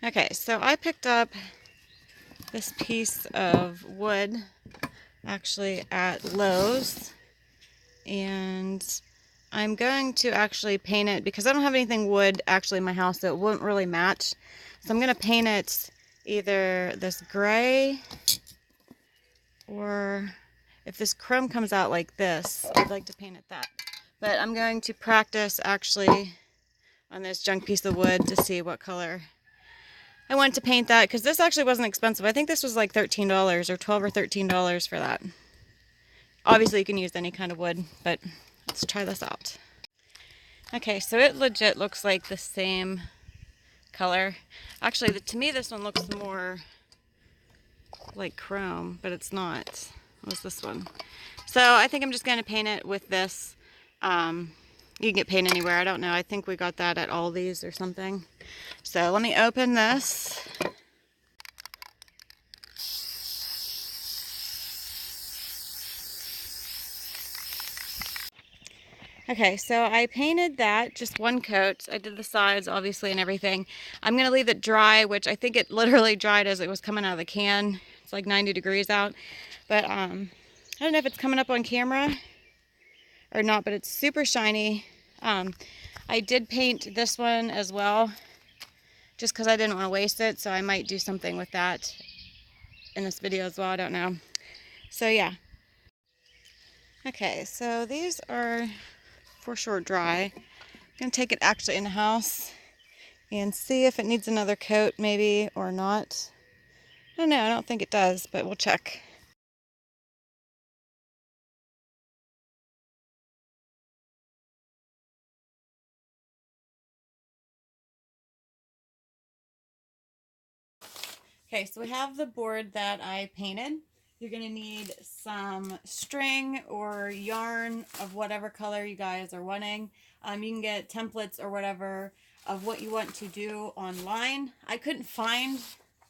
Okay, so I picked up this piece of wood actually at Lowe's, and I'm going to actually paint it because I don't have anything wood actually in my house, so it wouldn't really match. So I'm going to paint it either this gray, or if this chrome comes out like this, I'd like to paint it that. But I'm going to practice actually on this junk piece of wood to see what color I want to paint that, because this actually wasn't expensive. I think this was like $13 or $12 or $13 for that. Obviously you can use any kind of wood, but let's try this out. Okay, so it legit looks like the same color. Actually, to me this one looks more like chrome, but it's not. What's this one? So I think I'm just going to paint it with this. You can get paint anywhere. I don't know. I think we got that at Aldi's or something. So let me open this. Okay, so I painted that, just one coat. I did the sides, obviously, and everything. I'm going to leave it dry, which I think it literally dried as it was coming out of the can. It's like 90 degrees out. But I don't know if it's coming up on camera or not, but it's super shiny. I did paint this one as well, just because I didn't want to waste it, so I might do something with that in this video as well. I don't know. So yeah. Okay, so these are for sure dry. I'm going to take it actually in the house and see if it needs another coat maybe or not. I don't know, I don't think it does, but we'll check. Okay, so we have the board that I painted. You're going to need some string or yarn of whatever color you guys are wanting. You can get templates or whatever of what you want to do online. I couldn't find,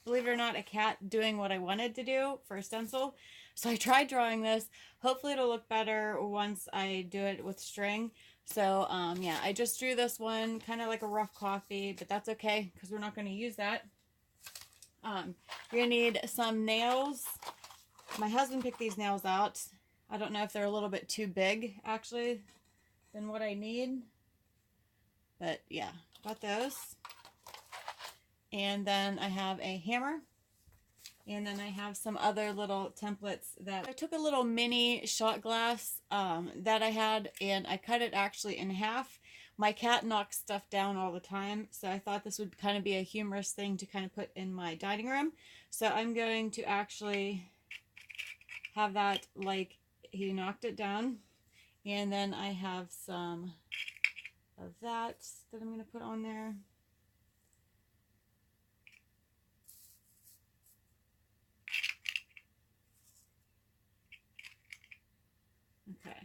believe it or not, a cat doing what I wanted to do for a stencil. So I tried drawing this. Hopefully it'll look better once I do it with string. So yeah, I just drew this one kind of like a rough coffee, but that's okay because we're not going to use that. You're going to need some nails. My husband picked these nails out. I don't know if they're a little bit too big, actually, than what I need. But, yeah, got those. And then I have a hammer. And then I have some other little templates that I took a little mini shot glass that I had, and I cut it actually in half. My cat knocks stuff down all the time, so I thought this would kind of be a humorous thing to kind of put in my dining room. So I'm going to actually have that like he knocked it down. And then I have some of that I'm going to put on there. Okay.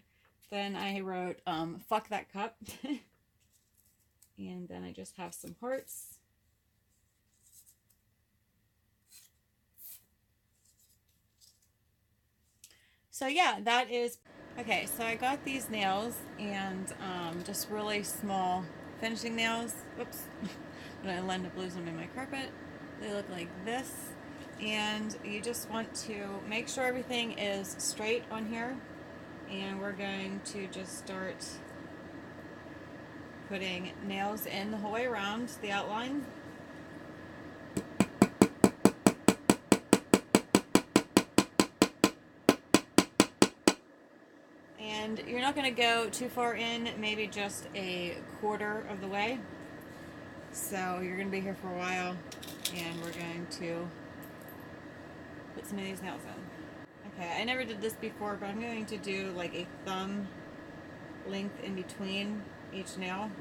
Then I wrote, fuck that cup. And then I just have some hearts. So yeah, that is, okay, so I got these nails, and just really small finishing nails. Whoops. I'm going to end up losing them in my carpet. They look like this. And you just want to make sure everything is straight on here. And we're going to just start putting nails in the whole way around the outline. And you're not going to go too far in, maybe just a quarter of the way. So you're going to be here for a while, and we're going to put some of these nails in. Okay, I never did this before, but I'm going to do like a thumb length in between each nail.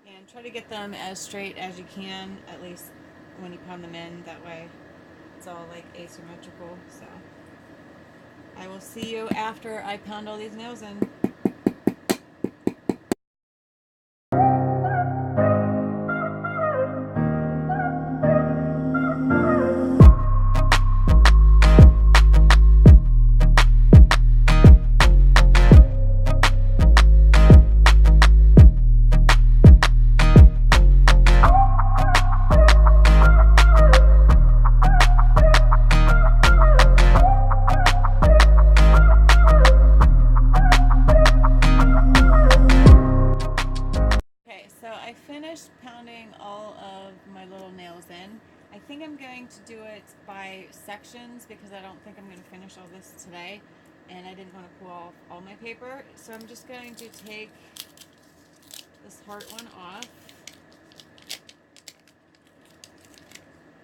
And try to get them as straight as you can, at least when you pound them in. That way it's all like asymmetrical. So I will see you after I pound all these nails in. finished pounding all of my little nails in. I think I'm going to do it by sections because I don't think I'm going to finish all this today, and I didn't want to pull off all my paper. So I'm just going to take this heart one off.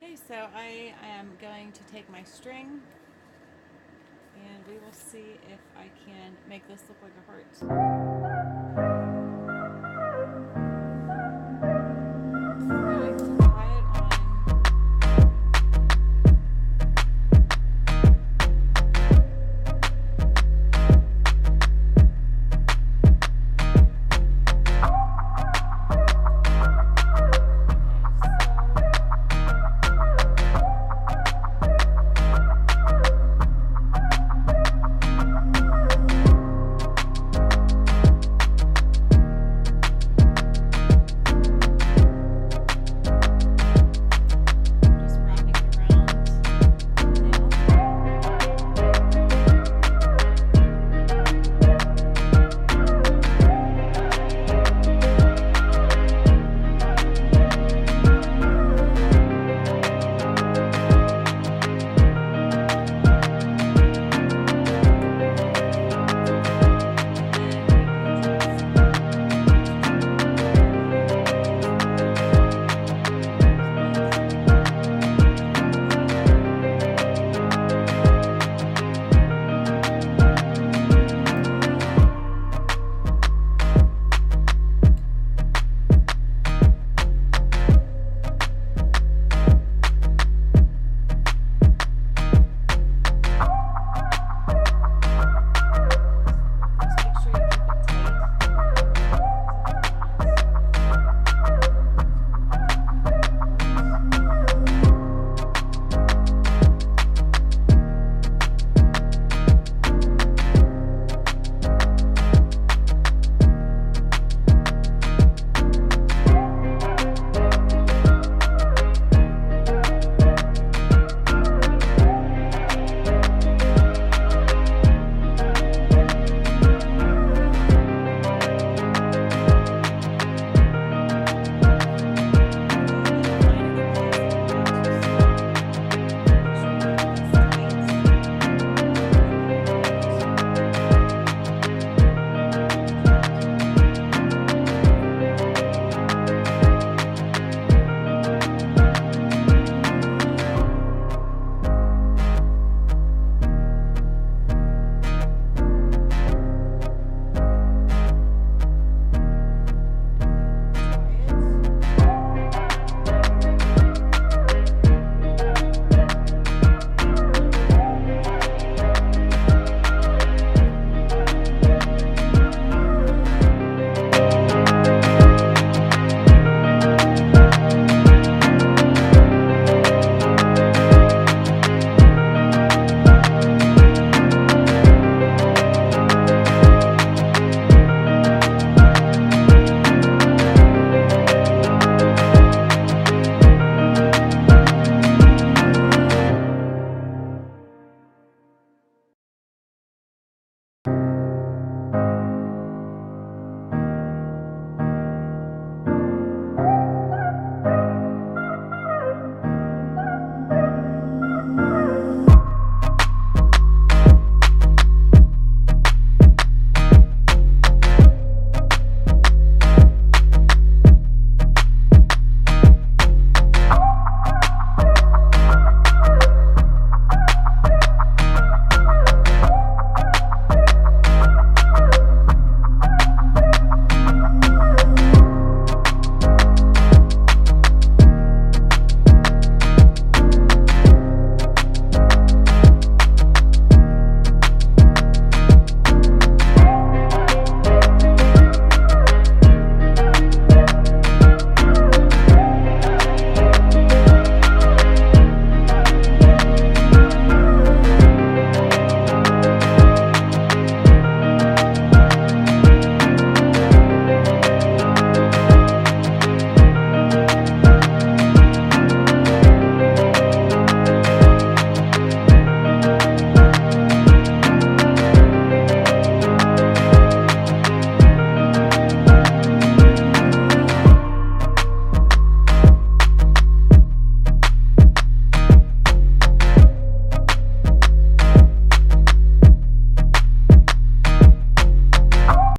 Okay, so I am going to take my string and we will see if I can make this look like a heart.